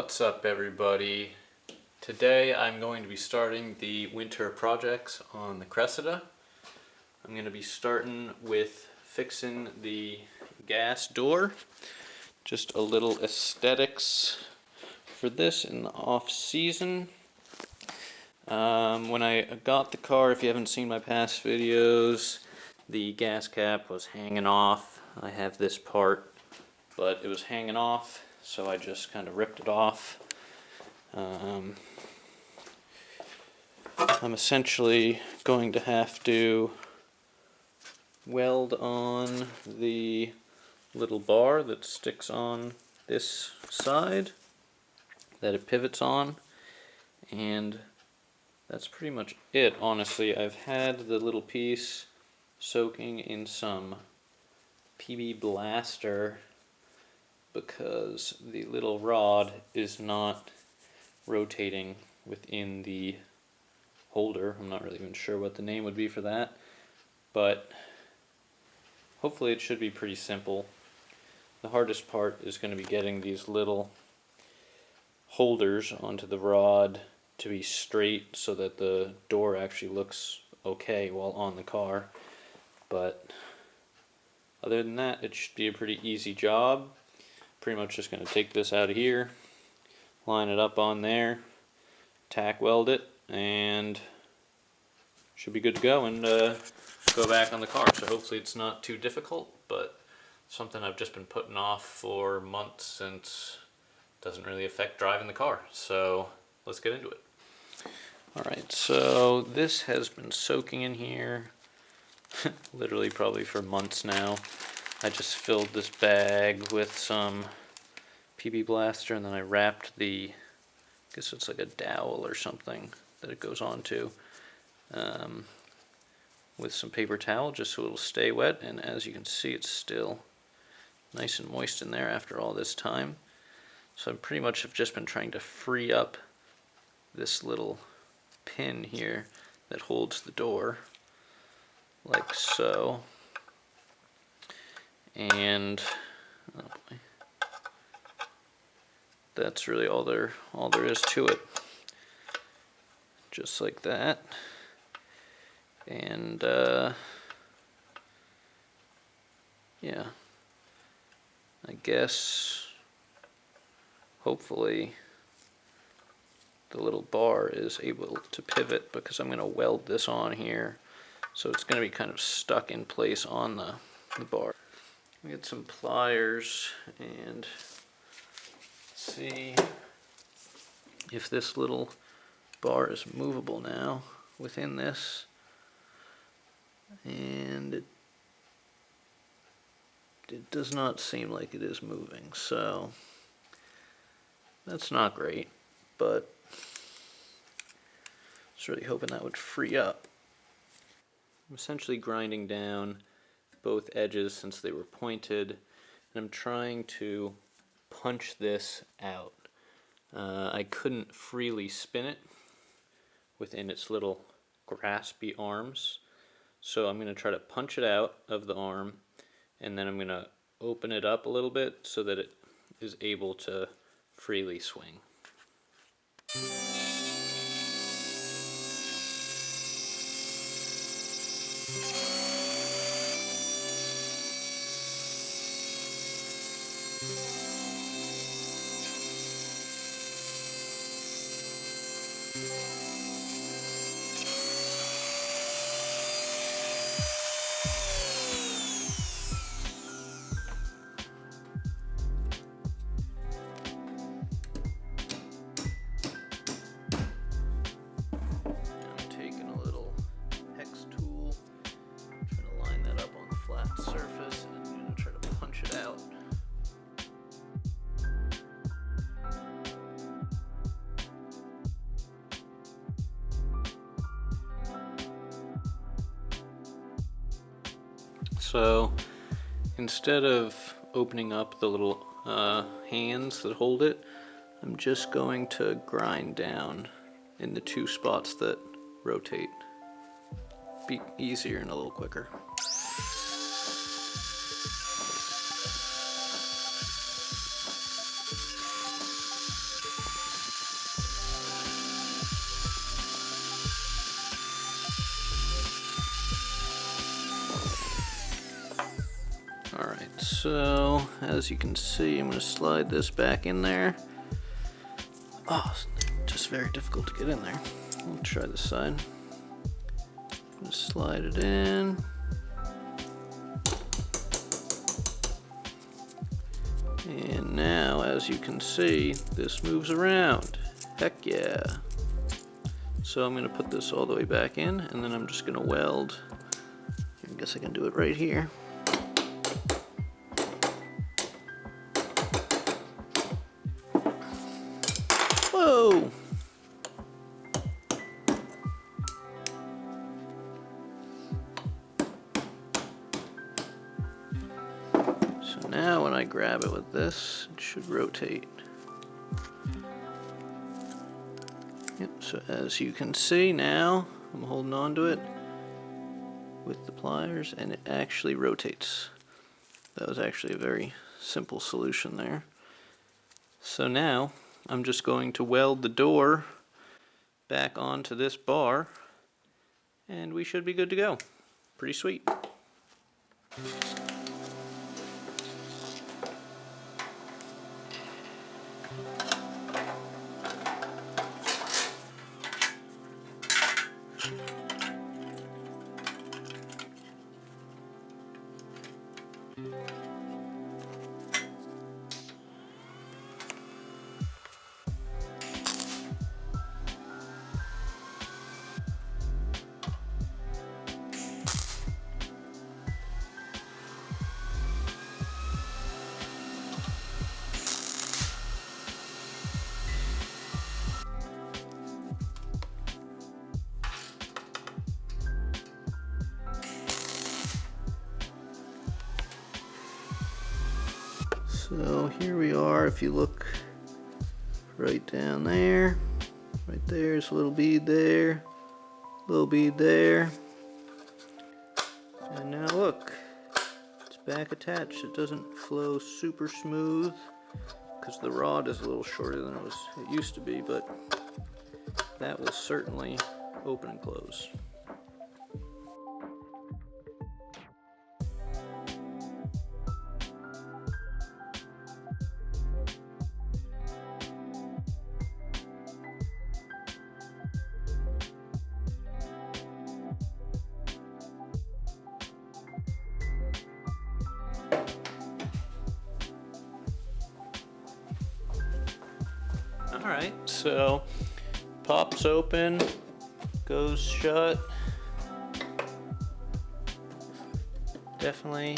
What's up, everybody? Today I'm going to be starting the winter projects on the Cressida. I'm going to be starting with fixing the gas door. Just a little aesthetics for this in the off season. When I got the car, if you haven't seen my past videos, the gas cap was hanging off. I have this part, but it was hanging off, so I just kind of ripped it off. I'm essentially going to have to weld on the little bar that sticks on this side that it pivots on, and that's pretty much it. Honestly, I've had the little piece soaking in some PB Blaster because the little rod is not rotating within the holder. I'm not really even sure what the name would be for that, but hopefully it should be pretty simple. The hardest part is going to be getting these little holders onto the rod to be straight so that the door actually looks okay while on the car. But other than that, it should be a pretty easy job. Pretty much just going to take this out of here, line it up on there, tack weld it, and should be good to go and go back on the car. So hopefully it's not too difficult, but something I've just been putting off for months since it doesn't really affect driving the car. So let's get into it. Alright, so this has been soaking in here literally probably for months now. I just filled this bag with some PB Blaster, and then I wrapped the, I guess it's like a dowel or something that it goes onto, with some paper towel just so it'll stay wet. And as you can see, it's still nice and moist in there after all this time. So I pretty much have just been trying to free up this little pin here that holds the door, like so. And oh boy, that's really all there is to it. Just like that. And yeah, I guess hopefully the little bar is able to pivot, because I'm going to weld this on here, so it's going to be kind of stuck in place on the bar. Get some pliers and see if this little bar is movable now within this, and it does not seem like it is moving, so that's not great, but I was really hoping that would free up. I'm essentially grinding down both edges since they were pointed, and I'm trying to punch this out. I couldn't freely spin it within its little graspy arms, so I'm going to try to punch it out of the arm, and then I'm going to open it up a little bit so that it is able to freely swing. So instead of opening up the little hands that hold it, I'm just going to grind down in the two spots that rotate. Be easier and a little quicker. so as you can see, I'm going to slide this back in there. Oh, it's just very difficult to get in there. I'll try this side. I'm going to slide it in. And now, as you can see, this moves around. Heck yeah. So I'm going to put this all the way back in, and then I'm just going to weld. I guess I can do it right here. Whoa! So now when I grab it with this, it should rotate. Yep, so as you can see now, I'm holding on to it with the pliers and it actually rotates. That was actually a very simple solution there. So now I'm just going to weld the door back onto this bar and we should be good to go. Pretty sweet. So here we are. If you look right down there, right there's a little bead there, little bead there, and now look, it's back attached. It doesn't flow super smooth because the rod is a little shorter than it used to be, but that will certainly open and close. Alright, so pops open, goes shut. Definitely,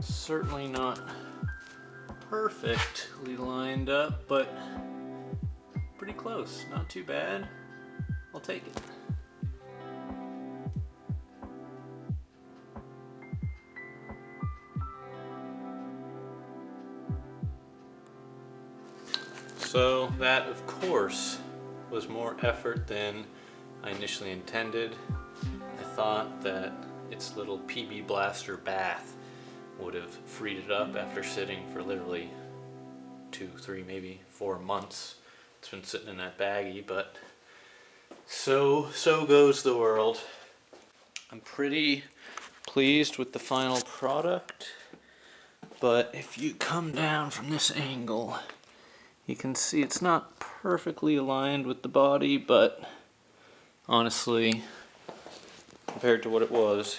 certainly not perfectly lined up, but pretty close. Not too bad. I'll take it. So that, of course, was more effort than I initially intended. I thought that its little PB Blaster bath would have freed it up after sitting for literally 2, 3, maybe 4 months. It's been sitting in that baggie, but so goes the world. I'm pretty pleased with the final product, but if you come down from this angle, you can see it's not perfectly aligned with the body, but honestly, compared to what it was,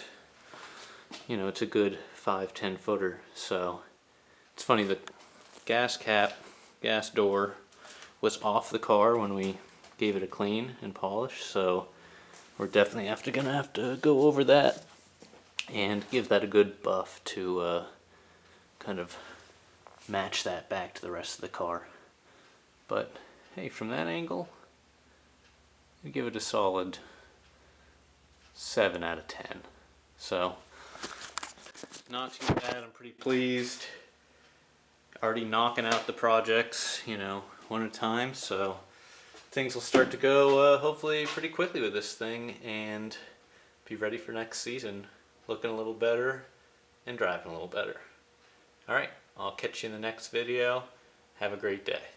you know, it's a good 5-10 footer. So it's funny, the gas door was off the car when we gave it a clean and polish, so we're definitely gonna have to go over that and give that a good buff to kind of match that back to the rest of the car. But hey, from that angle, we give it a solid 7 out of 10. So not too bad. I'm pretty pleased. Already knocking out the projects, you know, one at a time. So things will start to go hopefully pretty quickly with this thing and be ready for next season. Looking a little better and driving a little better. All right, I'll catch you in the next video. Have a great day.